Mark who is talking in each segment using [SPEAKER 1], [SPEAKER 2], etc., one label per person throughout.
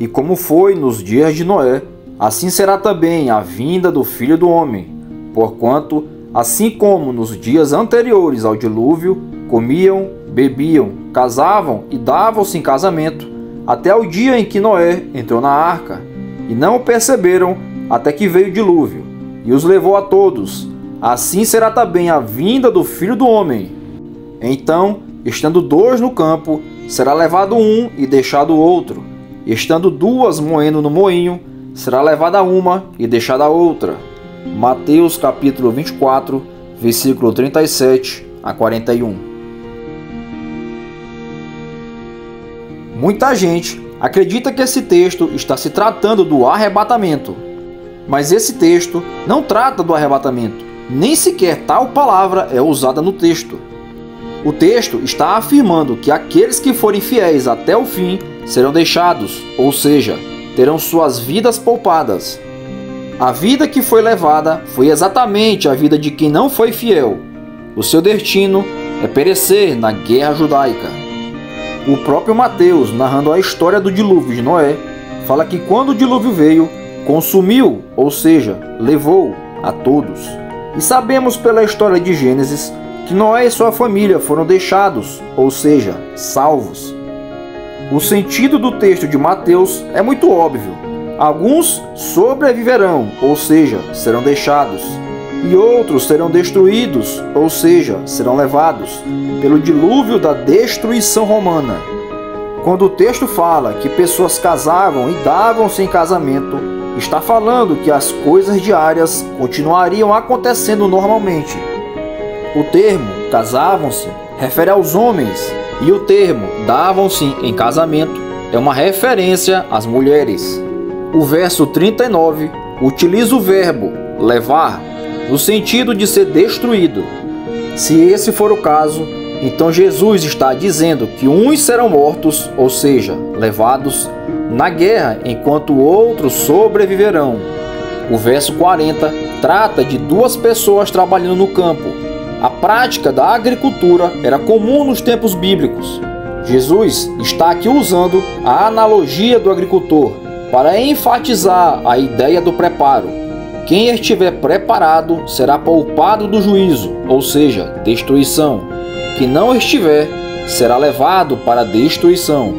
[SPEAKER 1] E como foi nos dias de Noé, assim será também a vinda do Filho do Homem. Porquanto, assim como nos dias anteriores ao dilúvio, comiam, bebiam, casavam e davam-se em casamento, até o dia em que Noé entrou na arca, e não o perceberam até que veio o dilúvio, e os levou a todos. Assim será também a vinda do Filho do Homem. Então, estando dois no campo, será levado um e deixado o outro. Estando duas moendo no moinho, será levada uma e deixada a outra. Mateus capítulo 24, versículo 37 a 41. Muita gente acredita que esse texto está se tratando do arrebatamento. Mas esse texto não trata do arrebatamento. Nem sequer tal palavra é usada no texto. O texto está afirmando que aqueles que forem fiéis até o fim serão deixados, ou seja, terão suas vidas poupadas. A vida que foi levada foi exatamente a vida de quem não foi fiel. O seu destino é perecer na guerra judaica. O próprio Mateus, narrando a história do dilúvio de Noé, fala que quando o dilúvio veio, consumiu, ou seja, levou a todos. E sabemos pela história de Gênesis que Noé e sua família foram deixados, ou seja, salvos. O sentido do texto de Mateus é muito óbvio. Alguns sobreviverão, ou seja, serão deixados, e outros serão destruídos, ou seja, serão levados, pelo dilúvio da destruição romana. Quando o texto fala que pessoas casavam e davam-se em casamento, está falando que as coisas diárias continuariam acontecendo normalmente. O termo casavam-se refere aos homens, e o termo davam-se em casamento é uma referência às mulheres. O verso 39 utiliza o verbo levar no sentido de ser destruído. Se esse for o caso, então Jesus está dizendo que uns serão mortos, ou seja, levados, na guerra, enquanto outros sobreviverão. O verso 40 trata de duas pessoas trabalhando no campo. A prática da agricultura era comum nos tempos bíblicos. Jesus está aqui usando a analogia do agricultor para enfatizar a ideia do preparo. Quem estiver preparado será poupado do juízo, ou seja, destruição. Quem não estiver será levado para a destruição.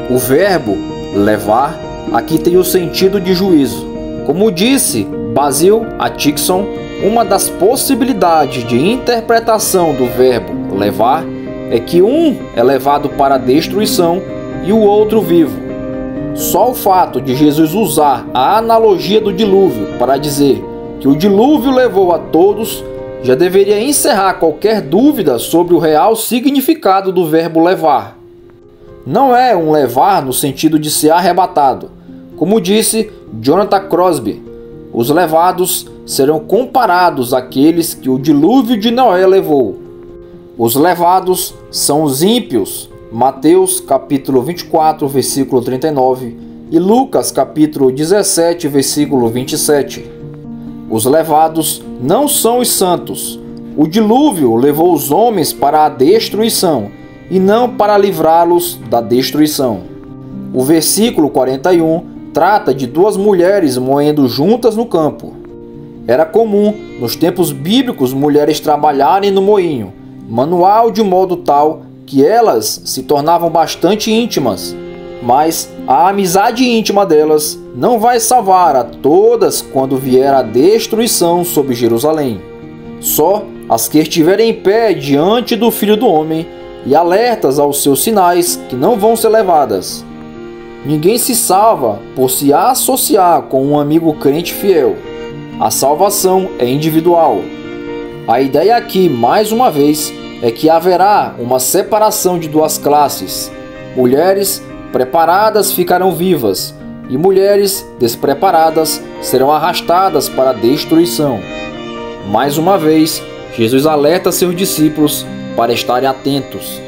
[SPEAKER 1] O verbo levar aqui tem o sentido de juízo. Como disse Basil Atkinson, uma das possibilidades de interpretação do verbo levar é que um é levado para a destruição e o outro vivo. Só o fato de Jesus usar a analogia do dilúvio para dizer que o dilúvio levou a todos já deveria encerrar qualquer dúvida sobre o real significado do verbo levar. Não é um levar no sentido de ser arrebatado. Como disse Jonathan Crosby, os levados serão comparados àqueles que o dilúvio de Noé levou. Os levados são os ímpios, Mateus capítulo 24, versículo 39 e Lucas capítulo 17, versículo 27. Os levados não são os santos. O dilúvio levou os homens para a destruição e não para livrá-los da destruição. O versículo 41 trata de duas mulheres moendo juntas no campo. Era comum, nos tempos bíblicos, mulheres trabalharem no moinho, manual de modo tal que elas se tornavam bastante íntimas. Mas a amizade íntima delas não vai salvar a todas quando vier a destruição sobre Jerusalém. Só as que estiverem em pé diante do Filho do Homem e alertas aos seus sinais que não vão ser levadas. Ninguém se salva por se associar com um amigo crente fiel. A salvação é individual. A ideia aqui, mais uma vez, é que haverá uma separação de duas classes. Mulheres preparadas ficarão vivas, e mulheres despreparadas serão arrastadas para a destruição. Mais uma vez, Jesus alerta seus discípulos para estarem atentos.